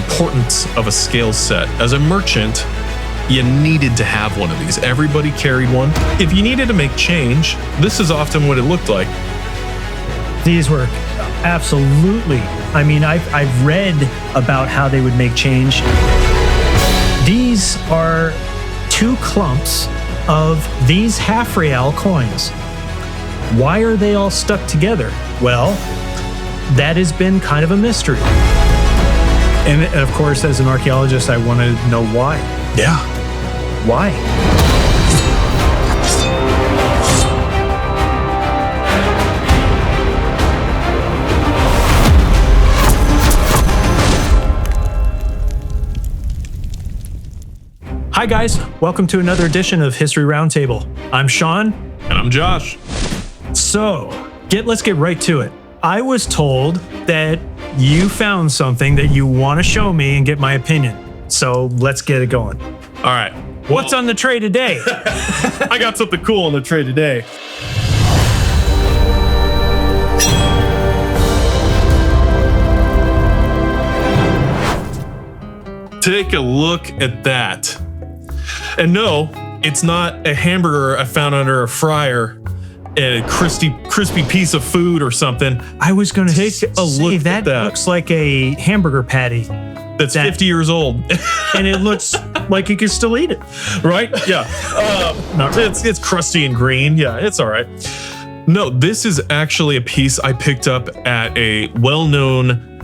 importance of a scale set. As a merchant, you needed to have one of these. Everybody carried one. If you needed to make change, this is often what it looked like. These were absolutely, I mean, I've read about how they would make change. These are 2 clumps of these half real coins. Why are they all stuck together? Well, that has been kind of a mystery. And of course, as an archaeologist, I want to know why. Yeah. Why? Hi guys, welcome to another edition of History Roundtable. I'm Sean. And I'm Josh. So, let's get right to it. I was told that you found something that you want to show me and get my opinion. So let's get it going. All right. What's on the tray today? I got something cool on the tray today. Take a look at that. And no, it's not a hamburger I found under a fryer, a crispy piece of food or something. I was going to Take a look at that. That looks like a hamburger patty. That's 50 years old. And it looks like you can still eat it. Right? Yeah. Not really. It's crusty and green. Yeah, it's all right. No, this is actually a piece I picked up at a well-known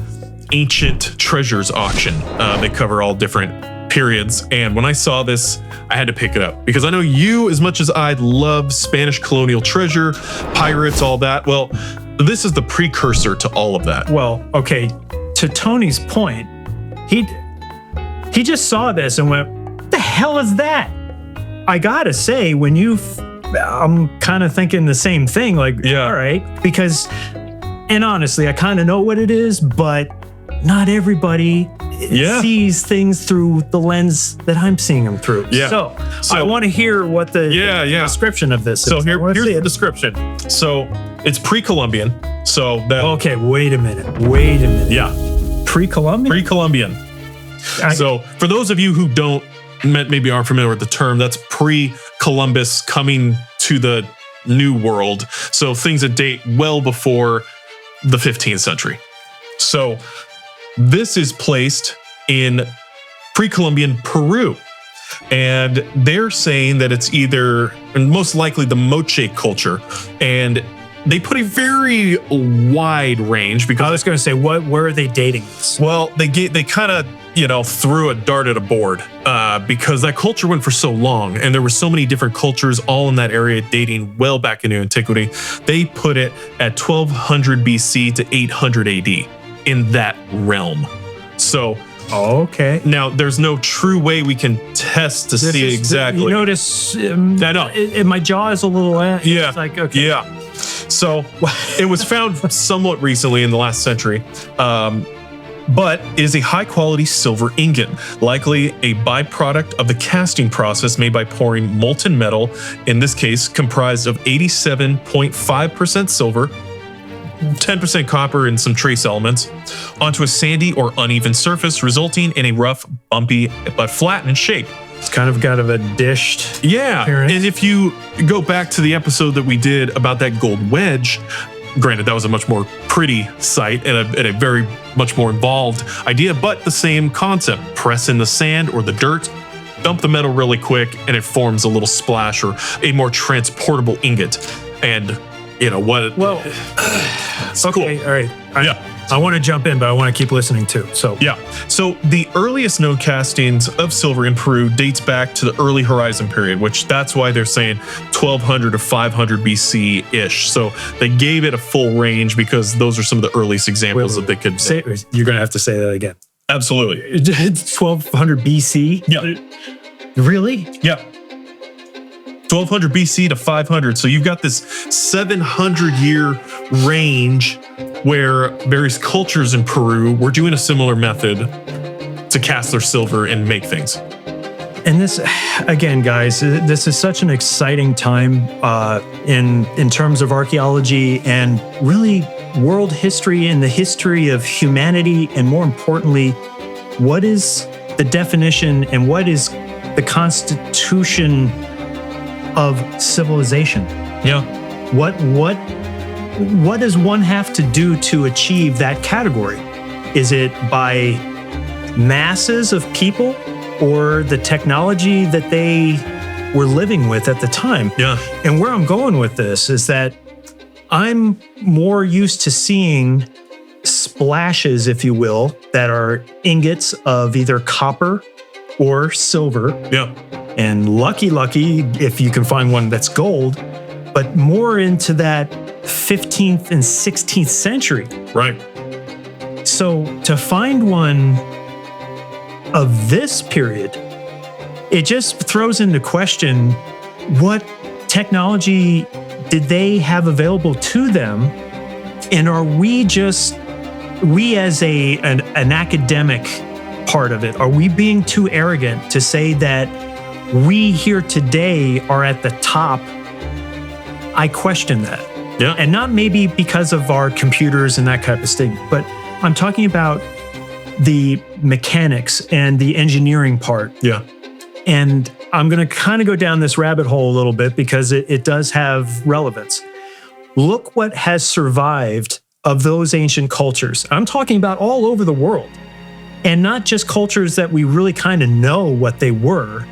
ancient treasures auction. They cover all different periods. And when I saw this, I had to pick it up because I know you, as much as I love Spanish colonial treasure, pirates, all that. Well, this is the precursor to all of that. Well, okay. To Tony's point, he just saw this and went, "What the hell is that?" I gotta say, I'm kind of thinking the same thing. Like, yeah. All right, because, and honestly, I kind of know what it is, but not everybody sees things through the lens that I'm seeing them through. Yeah. So I want to hear what the description of this is. So here's the description. So it's pre-Columbian. So that. Okay, wait a minute. Yeah. Pre-Columbian? Pre-Columbian. So for those of you who maybe aren't familiar with the term, that's pre-Columbus coming to the New World. So things that date well before the 15th century. So this is placed in pre-Columbian Peru. And they're saying that it's either, and most likely, the Moche culture. And they put a very wide range because I was going to say, where are they dating this? Well, they kind of, threw a dart at a board because that culture went for so long and there were so many different cultures all in that area dating well back into antiquity. They put it at 1200 BC to 800 AD in that realm. So, okay. Now, there's no true way we can test to see exactly. You notice I know. My jaw is a little... Yeah. It's like, okay. Yeah. So it was found somewhat recently in the last century, but is a high quality silver ingot, likely a byproduct of the casting process made by pouring molten metal, in this case comprised of 87.5% silver, 10% copper and some trace elements, onto a sandy or uneven surface, resulting in a rough, bumpy, but flattened shape. It's kind of a dished appearance. And if you go back to the episode that we did about that gold wedge, granted that was a much more pretty sight and a very much more involved idea, but the same concept: press in the sand or the dirt, dump the metal really quick, and it forms a little splash or a more transportable ingot. And what? Well, it's okay, cool. All right. Yeah. I want to jump in, but I want to keep listening too. So the earliest known castings of silver in Peru dates back to the early Horizon period, which that's why they're saying 1200 to 500 BC-ish. So they gave it a full range because those are some of the earliest examples that they could say. You're going to have to say that again. Absolutely. It's 1200 BC? Yeah. Really? Yeah. 1200 BC to 500. So you've got this 700-year range where various cultures in Peru were doing a similar method to cast their silver and make things. And this, again, guys, this is such an exciting time in terms of archaeology and really world history and the history of humanity, and more importantly, what is the definition and what is the constitution of civilization? Yeah. What does one have to do to achieve that category? Is it by masses of people or the technology that they were living with at the time? Yeah. And where I'm going with this is that I'm more used to seeing splashes, if you will, that are ingots of either copper or silver. Yeah. And lucky if you can find one that's gold, but more into that 15th and 16th century. Right. So to find one of this period, it just throws into question what technology did they have available to them? And are we as an academic part of it, are we being too arrogant to say that we here today are at the top? I question that. Yeah. And not maybe because of our computers and that type of thing, but I'm talking about the mechanics and the engineering part. Yeah. And I'm going to kind of go down this rabbit hole a little bit because it does have relevance. Look what has survived of those ancient cultures. I'm talking about all over the world, and not just cultures that we really kind of know what they were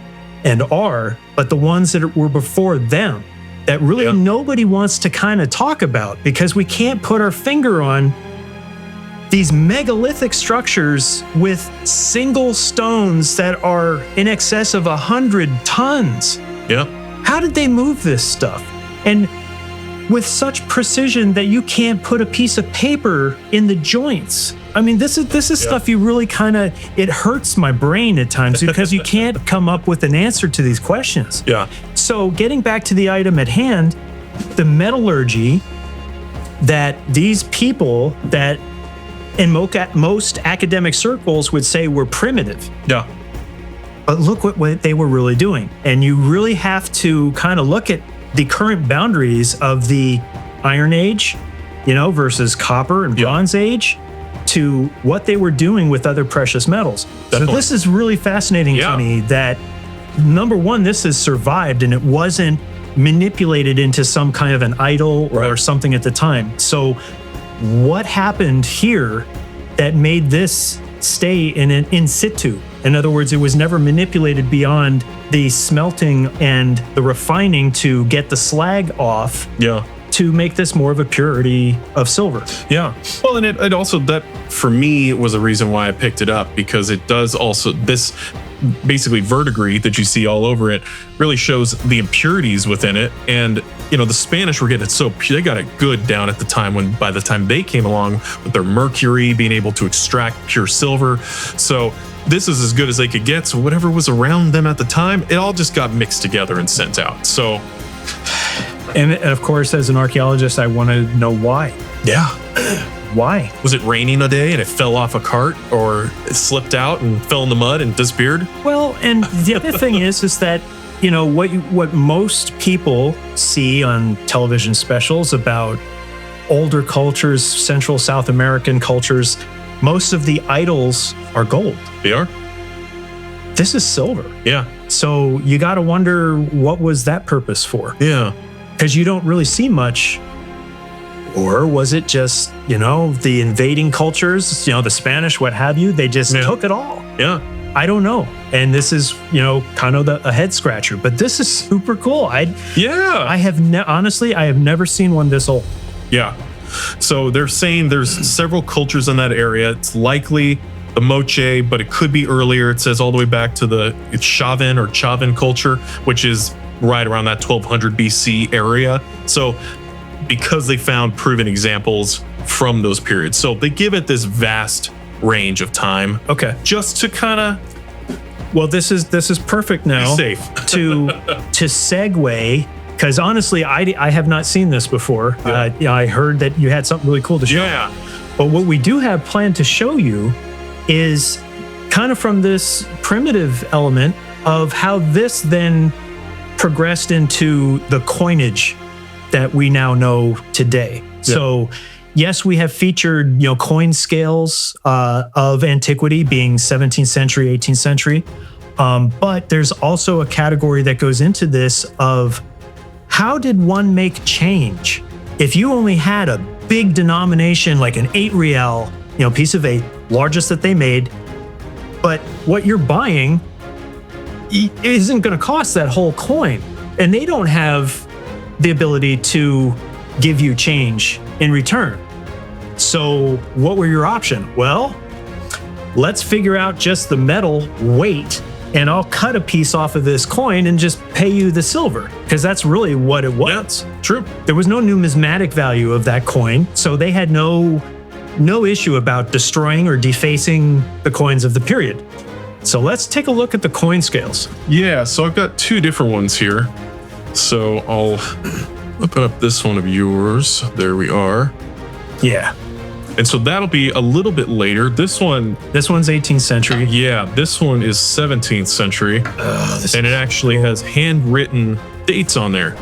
and are, but the ones that were before them that really nobody wants to kind of talk about because we can't put our finger on these megalithic structures with single stones that are in excess of 100 tons. Yeah. How did they move this stuff? And with such precision that you can't put a piece of paper in the joints. I mean, this is stuff you really kind of, it hurts my brain at times because you can't come up with an answer to these questions. Yeah. So getting back to the item at hand, the metallurgy that these people that in most academic circles would say were primitive. Yeah. But look what they were really doing. And you really have to kind of look at the current boundaries of the Iron Age, versus Copper and Bronze Age, to what they were doing with other precious metals. Definitely. So this is really fascinating to me that, number one, this has survived and it wasn't manipulated into some kind of an idol or something at the time. So what happened here that made this stay in situ? In other words, it was never manipulated beyond the smelting and the refining to get the slag off. Yeah. To make this more of a purity of silver. Yeah. Well, and it also, that for me was a reason why I picked it up, because it does also, this basically verdigris that you see all over it really shows the impurities within it. And, the Spanish were getting it so pure, they got it good down at the time by the time they came along with their mercury, being able to extract pure silver. So this is as good as they could get. So whatever was around them at the time, it all just got mixed together and sent out. So. And of course, as an archaeologist, I want to know why. Yeah. Why? Was it raining a day and it fell off a cart, or it slipped out and fell in the mud and disappeared? Well, and the other thing is that, what most people see on television specials about older cultures, Central South American cultures, most of the idols are gold. They are? This is silver. Yeah. So you got to wonder, what was that purpose for? Yeah. Because you don't really see much. Or was it just, the invading cultures, the Spanish, what have you, they just took it all. Yeah. I don't know. And this is, kind of a head scratcher, but this is super cool. I have honestly, I have never seen one this old. Yeah. So they're saying there's several cultures in that area. It's likely the Moche, but it could be earlier. It says all the way back to the Chavan culture, which is right around that 1200 BC area. So because they found proven examples from those periods. So they give it this vast range of time. Okay. Just to kind of. Well, this is perfect now. Safe. to segue, because honestly, I have not seen this before. Yeah. I heard that you had something really cool to show. Yeah. But what we do have planned to show you is kind of from this primitive element of how this then progressed into the coinage that we now know today. Yeah. So yes, we have featured, coin scales of antiquity being 17th century, 18th century. But there's also a category that goes into this of how did one make change? If you only had a big denomination like an 8 real, piece of 8, largest that they made, but what you're buying isn't going to cost that whole coin. And they don't have the ability to give you change in return. So what were your options? Well, let's figure out just the metal weight, and I'll cut a piece off of this coin and just pay you the silver, because that's really what it was. Yeah, true. There was no numismatic value of that coin, so they had no issue about destroying or defacing the coins of the period. So let's take a look at the coin scales. Yeah, so I've got 2 different ones here. So I'll open up this one of yours. There we are. Yeah. And so that'll be a little bit later. This one's 18th century. Yeah, this one is 17th century. And it actually has handwritten dates on there.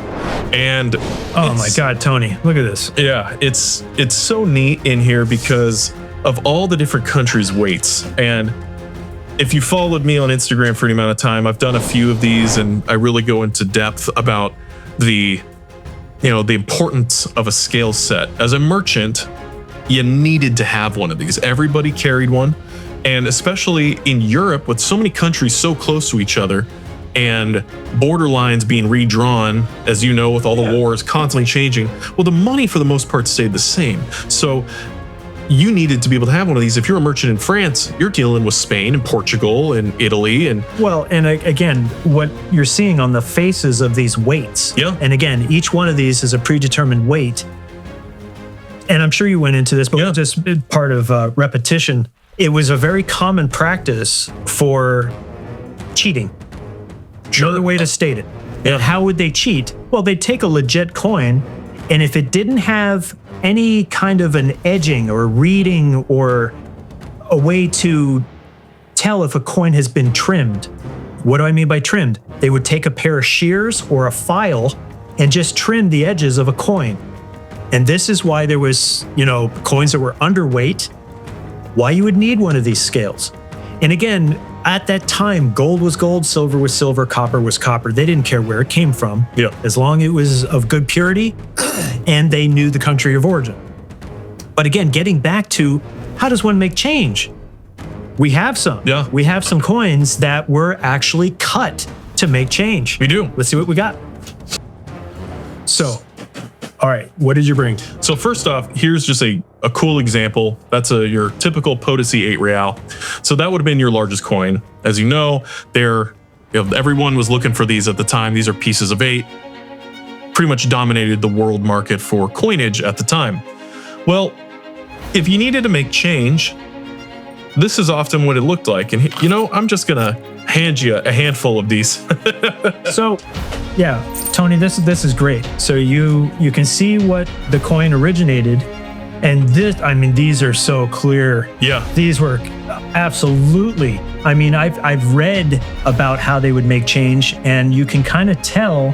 And oh my God, Tony, look at this. Yeah, it's so neat in here because of all the different countries' weights. And if you followed me on Instagram for any amount of time, I've done a few of these, and I really go into depth about the importance of a scale set. As a merchant, you needed to have one of these. Everybody carried one. And especially in Europe, with so many countries so close to each other and border lines being redrawn, as you know, with all the wars constantly changing, well, the money for the most part stayed the same. So you needed to be able to have one of these. If you're a merchant in France, you're dealing with Spain and Portugal and Italy. And well, and again, what you're seeing on the faces of these weights. Yeah. And again, each one of these is a predetermined weight. And I'm sure you went into this, but just part of repetition. It was a very common practice for cheating. No other way to state it. Yeah. And how would they cheat? Well, they'd take a legit coin, and if it didn't have any kind of an edging or reading or a way to tell if a coin has been trimmed. What do I mean by trimmed? They would take a pair of shears or a file and just trim the edges of a coin. And this is why there was, coins that were underweight, why you would need one of these scales. And again, at that time, gold was gold, silver was silver, copper was copper. They didn't care where it came from, as long as it was of good purity and they knew the country of origin. But again, getting back to how does one make change? We have some. Yeah. We have some coins that were actually cut to make change. We do. Let's see what we got. So, all right, what did you bring? So first off, here's just a cool example. That's your typical Potosi 8 real. So that would have been your largest coin. As you know, everyone was looking for these at the time. These are pieces of 8. Pretty much dominated the world market for coinage at the time. Well, if you needed to make change, this is often what it looked like. And I'm just gonna hand you a handful of these. So, yeah, Tony, this is great. So you can see what the coin originated, and these are so clear. Yeah, these were absolutely. I've read about how they would make change, and you can kind of tell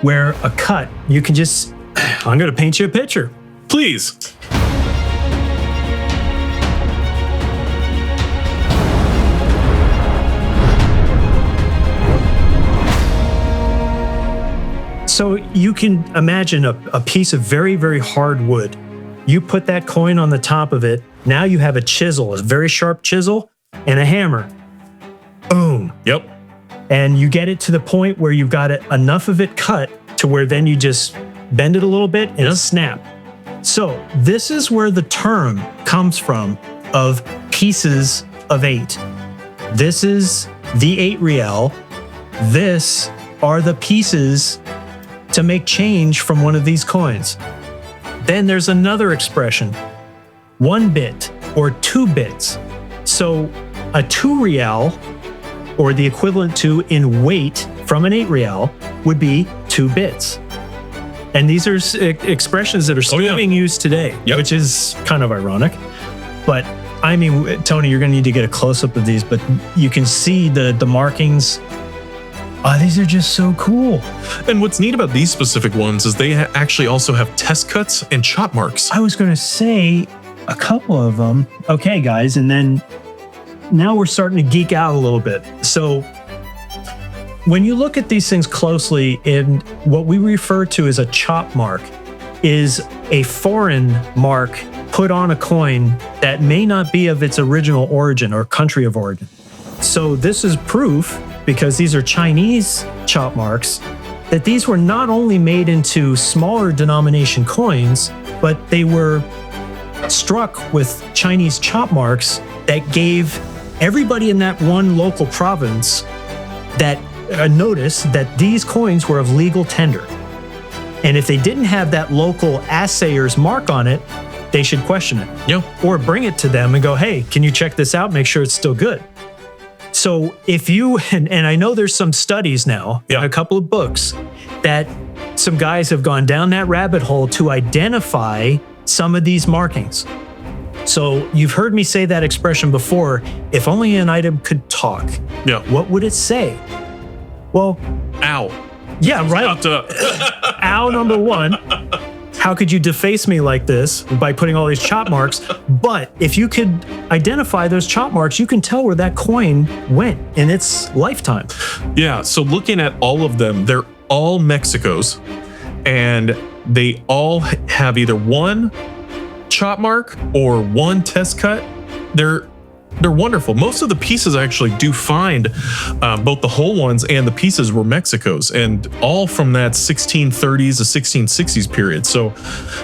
where a cut. You can just. I'm going to paint you a picture, please. So you can imagine a piece of very, very hard wood. You put that coin on the top of it. Now you have a chisel, a very sharp chisel, and a hammer. Boom. Yep. And you get it to the point where you've got enough of it cut to where then you just bend it a little bit and snap. So this is where the term comes from of pieces of 8. This is the 8 real. This are the pieces to make change from one of these coins. Then there's another expression, 1 bit or 2 bits. So a 2 real, or the equivalent to in weight from an 8 real, would be 2 bits. And these are expressions that are still being used today, which is kind of ironic. But Tony, you're going to need to get a close-up of these, but you can see the markings. Oh, these are just so cool. And what's neat about these specific ones is they actually also have test cuts and chop marks. I was going to say a couple of them. Okay, guys. And then now we're starting to geek out a little bit. So when you look at these things closely, in what we refer to as a chop mark is a foreign mark put on a coin that may not be of its original origin or country of origin. So this is proof, because these are Chinese chop marks, that these were not only made into smaller denomination coins, but they were struck with Chinese chop marks that gave everybody in that one local province that notice that these coins were of legal tender. And if they didn't have that local assayer's mark on it, they should question it. Yeah. Or bring it to them and go, hey, can you check this out? Make sure it's still good. So if you, and I know there's some studies now, a couple of books, that some guys have gone down that rabbit hole to identify some of these markings. So you've heard me say that expression before, if only an item could talk. Yeah. What would it say? Well, ow. Yeah, right. Ow, number one. How could you deface me like this by putting all these chop marks? But if you could identify those chop marks, you can tell where that coin went in its lifetime. Yeah, so looking at all of them, they're all Mexico's, and they all have either one chop mark or one test cut. They're wonderful. Most of the pieces I actually do find, both the whole ones and the pieces were Mexico's, and all from that 1630s to 1660s period. So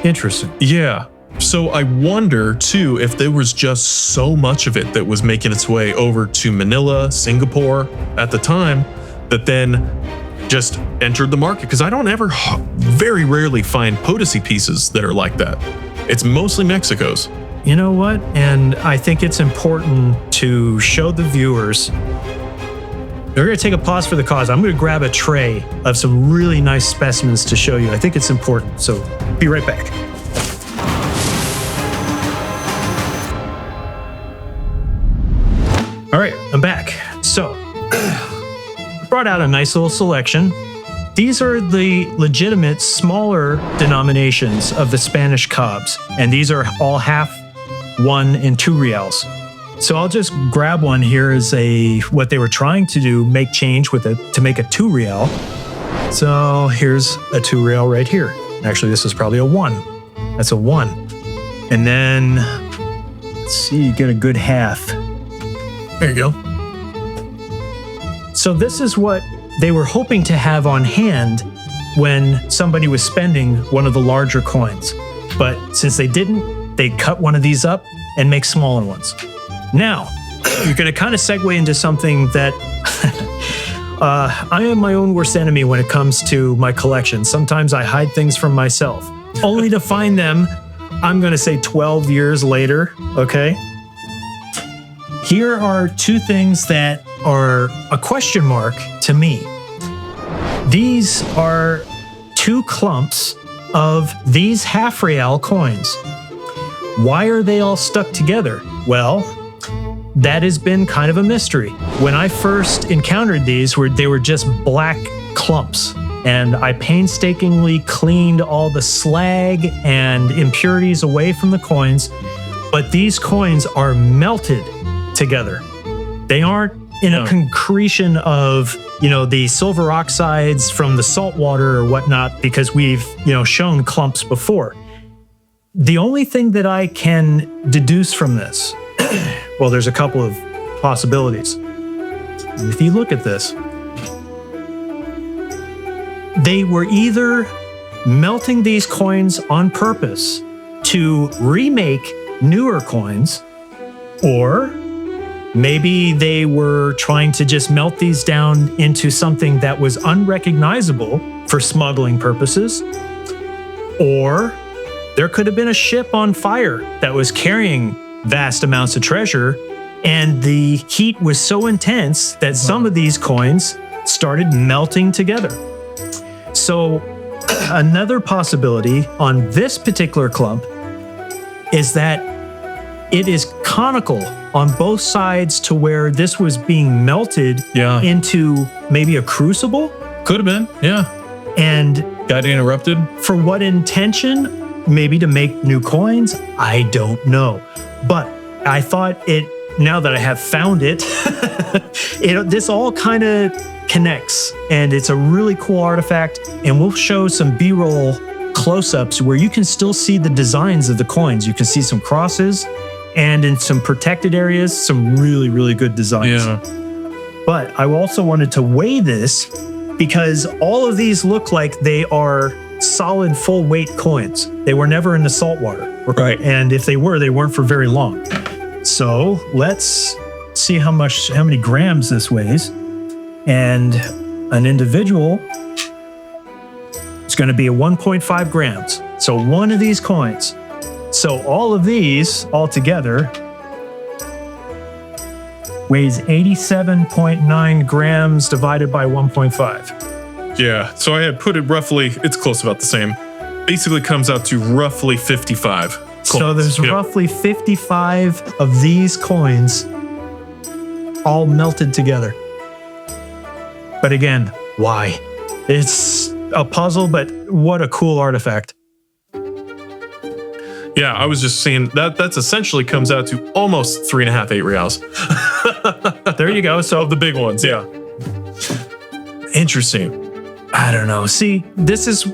interesting. Yeah. So I wonder too if there was just so much of it that was making its way over to Manila, Singapore at the time, that then just entered the market. Because I don't ever, very rarely find Potosi pieces that are like that. It's mostly Mexico's. You know what? And I think it's important to show the viewers. We're going to take a pause for the cause. I'm going to grab a tray of some really nice specimens to show you. I think it's important. So be right back. All right, I'm back. So brought out a nice little selection. These are the legitimate smaller denominations of the Spanish cobs, and these are all half 1 and 2 reals. So I'll just grab one here as what they were trying to do, make change with it to make a 2 real. So here's a 2 real right here. Actually, this is probably a 1. That's a 1. And then, let's see, you get a good half. There you go. So this is what they were hoping to have on hand when somebody was spending one of the larger coins. But since they didn't, they cut one of these up and make smaller ones. Now, you're going to kind of segue into something that I am my own worst enemy when it comes to my collection. Sometimes I hide things from myself, only to find them, I'm going to say 12 years later, okay? Here are 2 things that are a question mark to me. These are 2 clumps of these half real coins. Why are they all stuck together? Well, that has been kind of a mystery. When I first encountered these, they were just black clumps, and I painstakingly cleaned all the slag and impurities away from the coins, but these coins are melted together. They aren't in a concretion of, the silver oxides from the salt water or whatnot, because we've, shown clumps before. The only thing that I can deduce from this, well, there's a couple of possibilities. If you look at this, they were either melting these coins on purpose to remake newer coins, or maybe they were trying to just melt these down into something that was unrecognizable for smuggling purposes, or there could have been a ship on fire that was carrying vast amounts of treasure, and the heat was so intense that some of these coins started melting together. So another possibility on this particular clump is that it is conical on both sides to where this was being melted into maybe a crucible. Could have been, yeah. And got interrupted. For what intention? Maybe to make new coins? I don't know. But I thought now that I have found it, this all kind of connects, and it's a really cool artifact. And we'll show some B-roll close-ups where you can still see the designs of the coins. You can see some crosses, and in some protected areas, some really, really good designs. Yeah. But I also wanted to weigh this because all of these look like they are solid full weight coins. They were never in the salt water. Right. And if they were, they weren't for very long. So let's see how many grams this weighs. And an individual is going to be a 1.5 grams. So one of these coins. So all of these all together weighs 87.9 grams divided by 1.5. Yeah, so I had put it roughly, it's close about the same. Basically comes out to roughly 55 coins. So there's roughly 55 of these coins all melted together. But again, why? It's a puzzle, but what a cool artifact. Yeah, I was just saying that's essentially comes out to almost 3.5 reals. There you go. So the big ones, yeah. Interesting. I don't know. See, this is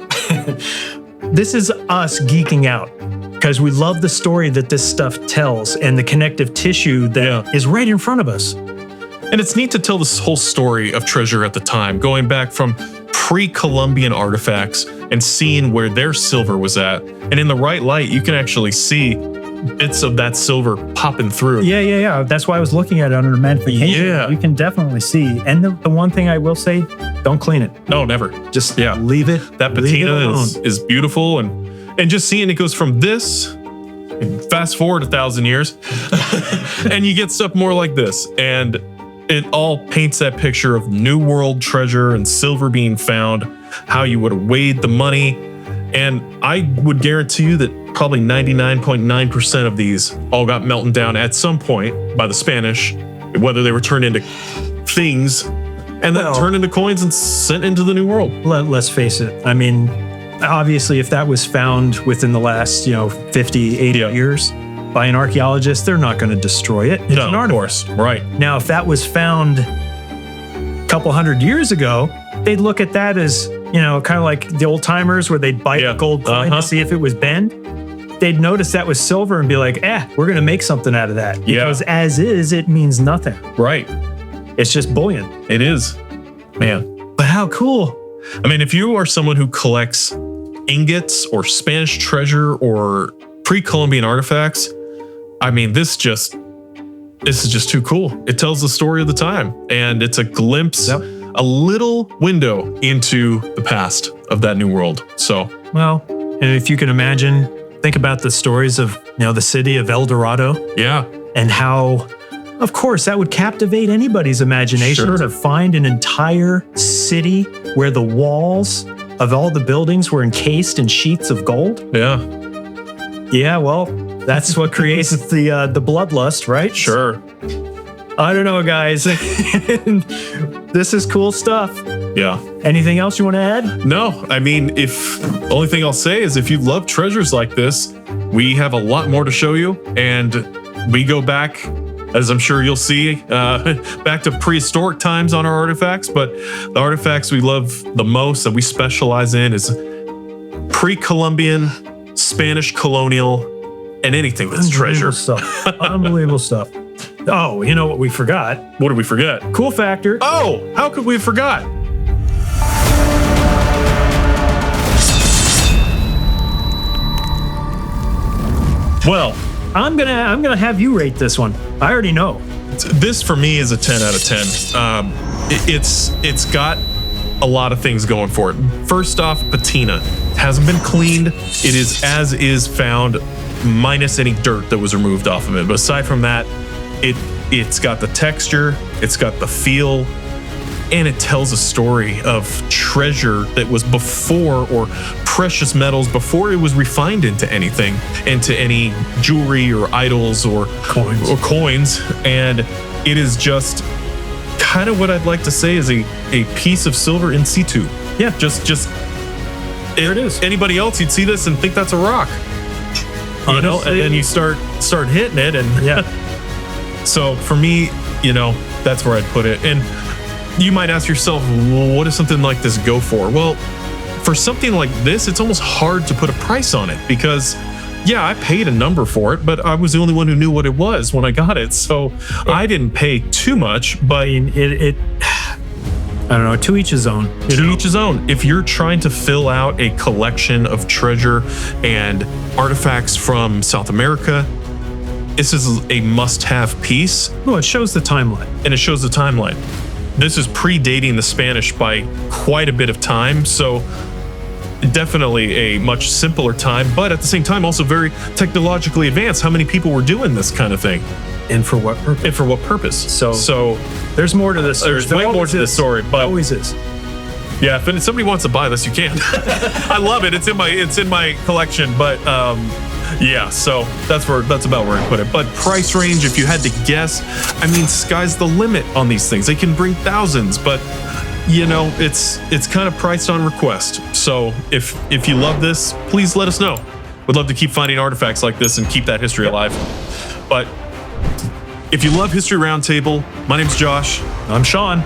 this is us geeking out because we love the story that this stuff tells and the connective tissue that is right in front of us. And it's neat to tell this whole story of treasure at the time, going back from pre-Columbian artifacts and seeing where their silver was at. And in the right light, you can actually see bits of that silver popping through. Yeah. That's why I was looking at it under magnification. Yeah. You can definitely see. And the one thing I will say, don't clean it. No, never. Just leave it. That patina is beautiful. And just seeing it goes from this, and fast forward 1,000 years, and you get stuff more like this. And it all paints that picture of New World treasure and silver being found, how you would have weighed the money. And I would guarantee you that probably 99.9% of these all got melted down at some point by the Spanish, whether they were turned into things and then turned into coins and sent into the New World. Let's face it. I mean, obviously, if that was found within the last, 50, 80 years, by an archaeologist, they're not going to destroy it. It's an artifact. Of course. Right. Now, if that was found a couple hundred years ago, they'd look at that as, kind of like the old timers where they'd bite a gold coin to see if it was bent. They'd notice that was silver and be like, we're going to make something out of that. Because as is, it means nothing. Right. It's just bullion. It is. Man. But how cool. I mean, if you are someone who collects ingots or Spanish treasure or pre-Columbian artifacts, I mean, this is just too cool. It tells the story of the time, and it's a glimpse, a little window into the past of that new world. So, well, and if you can imagine, think about the stories of, the city of El Dorado. Yeah. And how, of course, that would captivate anybody's imagination to find an entire city where the walls of all the buildings were encased in sheets of gold. Yeah. Yeah, well, that's what creates the bloodlust, right? Sure. I don't know, guys. This is cool stuff. Yeah. Anything else you want to add? No. I mean, the only thing I'll say is if you love treasures like this, we have a lot more to show you. And we go back, as I'm sure you'll see, back to prehistoric times on our artifacts. But the artifacts we love the most that we specialize in is pre-Columbian, Spanish colonial, and anything that's treasure. Unbelievable stuff. Oh, you know what we forgot? What did we forget? Cool factor. Oh, how could we have forgot? Well, I'm gonna have you rate this one. I already know. This for me is a 10 out of 10. It's got a lot of things going for it. First off, patina. It hasn't been cleaned. It is as is found, minus any dirt that was removed off of it. But aside from that, it's got the texture, it's got the feel, and it tells a story of treasure that was before, or precious metals before it was refined into anything, into any jewelry or idols or coins. And it is just kind of what I'd like to say is a piece of silver in situ. Yeah. Just there it is. Anybody else, you'd see this and think that's a rock. You know, and then you start hitting it, and yeah. So for me, you know, that's where I'd put it. And you might ask yourself, well, what does something like this go for? Well, for something like this, it's almost hard to put a price on it because, yeah, I paid a number for it, but I was the only one who knew what it was when I got it. So I didn't pay too much, but I mean, I don't know, to each his own. To each his own. If you're trying to fill out a collection of treasure and artifacts from South America, this is a must-have piece. Well, it shows the timeline. And it shows the timeline. This is predating the Spanish by quite a bit of time, so definitely a much simpler time, but at the same time also very technologically advanced. How many people were doing this kind of thing? And for what purpose? And for what purpose? So there's more to this. There's way more to this story, but always is. Yeah, if somebody wants to buy this, you can. I love it. It's in my collection, but yeah, so that's about where I put it. But price range, if you had to guess, I mean, sky's the limit on these things. They can bring thousands, but you know, it's kind of priced on request. So if you love this, please let us know. We'd love to keep finding artifacts like this and keep that history alive. But if you love History Roundtable, my name's Josh. I'm Sean.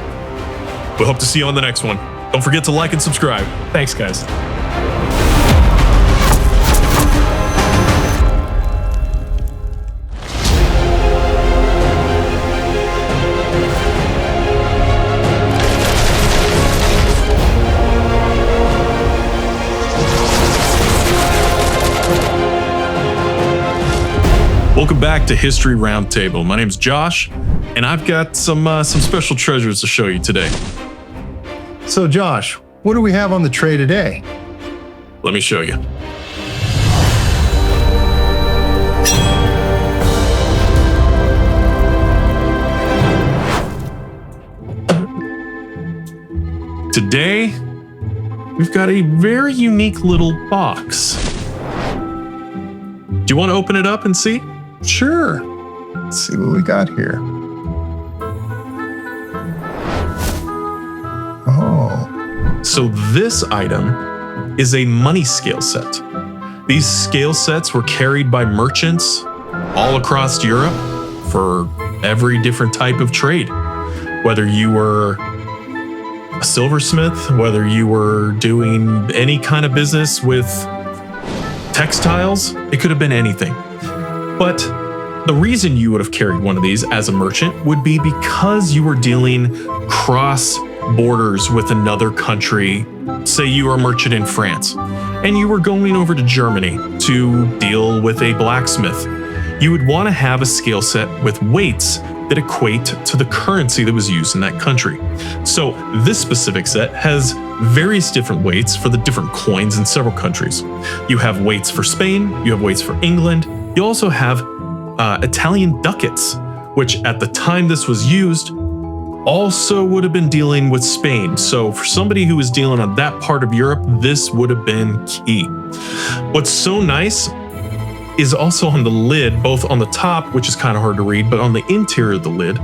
We hope to see you on the next one. Don't forget to like and subscribe. Thanks, guys. Welcome back to History Roundtable. My name's Josh, and I've got some special treasures to show you today. So Josh, what do we have on the tray today? Let me show you. Today, we've got a very unique little box. Do you want to open it up and see? Sure. Let's see what we got here. Oh. So this item is a money scale set. These scale sets were carried by merchants all across Europe for every different type of trade. Whether you were a silversmith, whether you were doing any kind of business with textiles, it could have been anything. But the reason you would have carried one of these as a merchant would be because you were dealing cross borders with another country. Say you were a merchant in France and you were going over to Germany to deal with a blacksmith. You would want to have a scale set with weights that equate to the currency that was used in that country. So this specific set has various different weights for the different coins in several countries. You have weights for Spain, you have weights for England, you also have Italian ducats, which at the time this was used also would have been dealing with Spain. So for somebody who was dealing on that part of Europe, this would have been key. What's so nice is also on the lid, both on the top, which is kind of hard to read, but on the interior of the lid,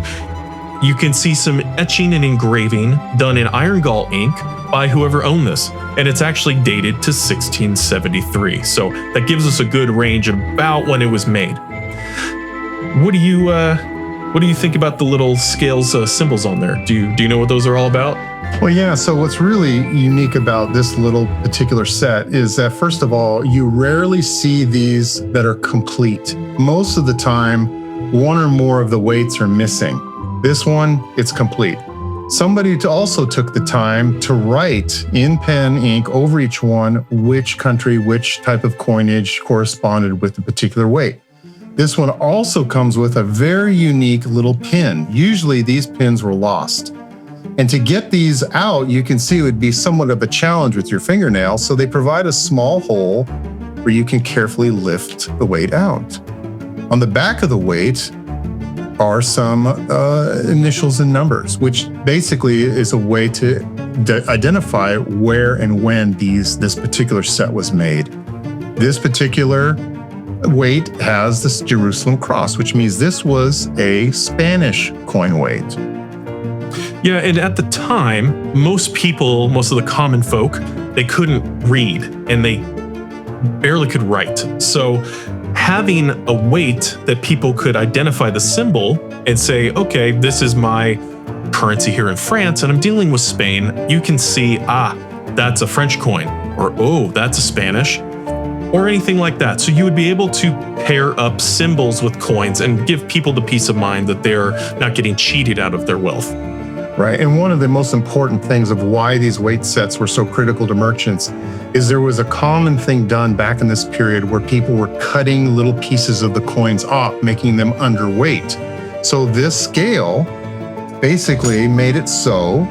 you can see some etching and engraving done in iron gall ink by whoever owned this. And it's actually dated to 1673. So that gives us a good range about when it was made. What do you think about the little scales symbols on there? Do you know what those are all about? Well, yeah. So what's really unique about this little particular set is that, first of all, you rarely see these that are complete. Most of the time, one or more of the weights are missing. This one, it's complete. Somebody also took the time to write in pen ink over each one which country, which type of coinage corresponded with the particular weight. This one also comes with a very unique little pin. Usually these pins were lost. And to get these out, you can see it would be somewhat of a challenge with your fingernail. So they provide a small hole where you can carefully lift the weight out. On the back of the weight, are some initials and numbers, which basically is a way to identify where and when this particular set was made. This particular weight has this Jerusalem cross, which means this was a Spanish coin weight. Yeah, and at the time, most of the common folk, they couldn't read and they barely could write. So having a weight that people could identify the symbol and say, okay, this is my currency here in France and I'm dealing with Spain, you can see, that's a French coin, or that's a Spanish, or anything like that. So you would be able to pair up symbols with coins and give people the peace of mind that they're not getting cheated out of their wealth. Right. And one of the most important things of why these weight sets were so critical to merchants is there was a common thing done back in this period where people were cutting little pieces of the coins off, making them underweight. So this scale basically made it so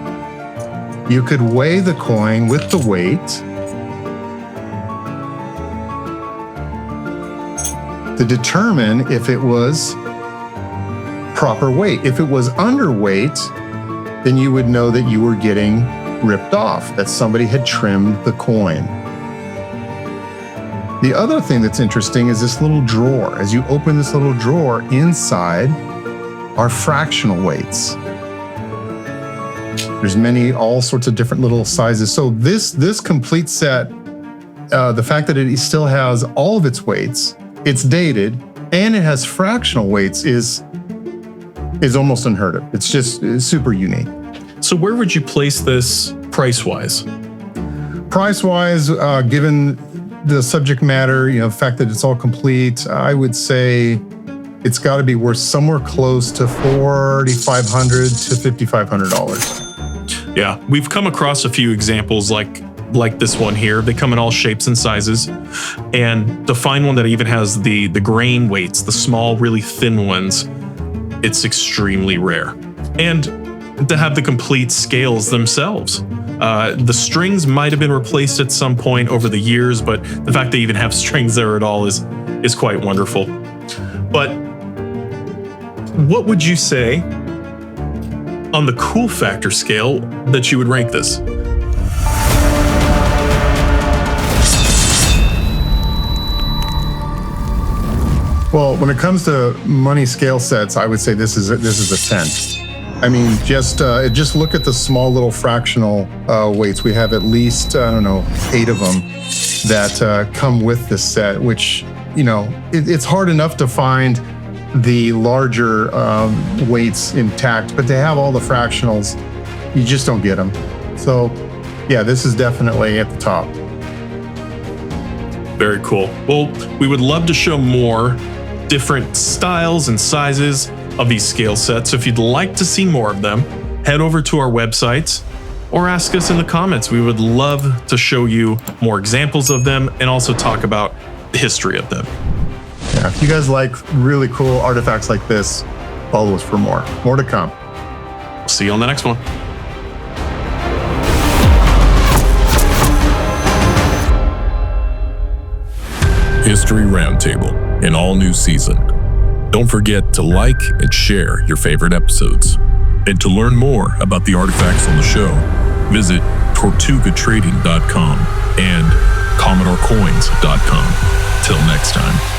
you could weigh the coin with the weight to determine if it was proper weight. If it was underweight, then you would know that you were getting ripped off, that somebody had trimmed the coin. The other thing that's interesting is this little drawer. As you open this little drawer, inside are fractional weights. There's all sorts of different little sizes. So this complete set, the fact that it still has all of its weights, it's dated, and it has fractional weights is almost unheard of. It's super unique. So where would you place this price-wise? Price-wise, given the subject matter, the fact that it's all complete, I would say it's got to be worth somewhere close to $4,500 to $5,500. Yeah, we've come across a few examples like this one here. They come in all shapes and sizes, and to find one that even has the grain weights, the small, really thin ones, it's extremely rare. And to have the complete scales themselves. The strings might have been replaced at some point over the years, but the fact they even have strings there at all is quite wonderful. But what would you say on the cool factor scale that you would rank this? Well, when it comes to money scale sets, I would say this is a 10. I mean, just look at the small little fractional weights. We have at least, 8 of them that come with this set, which, it's hard enough to find the larger weights intact, but they have all the fractionals. You just don't get them. So, yeah, this is definitely at the top. Very cool. Well, we would love to show more different styles and sizes of these scale sets. So if you'd like to see more of them, head over to our website or ask us in the comments. We would love to show you more examples of them and also talk about the history of them. Yeah, if you guys like really cool artifacts like this, follow us for more. More to come. We'll see you on the next one. History Roundtable, an all-new season. Don't forget to like and share your favorite episodes. And to learn more about the artifacts on the show, visit tortugatrading.com and commodorecoins.com. Till next time.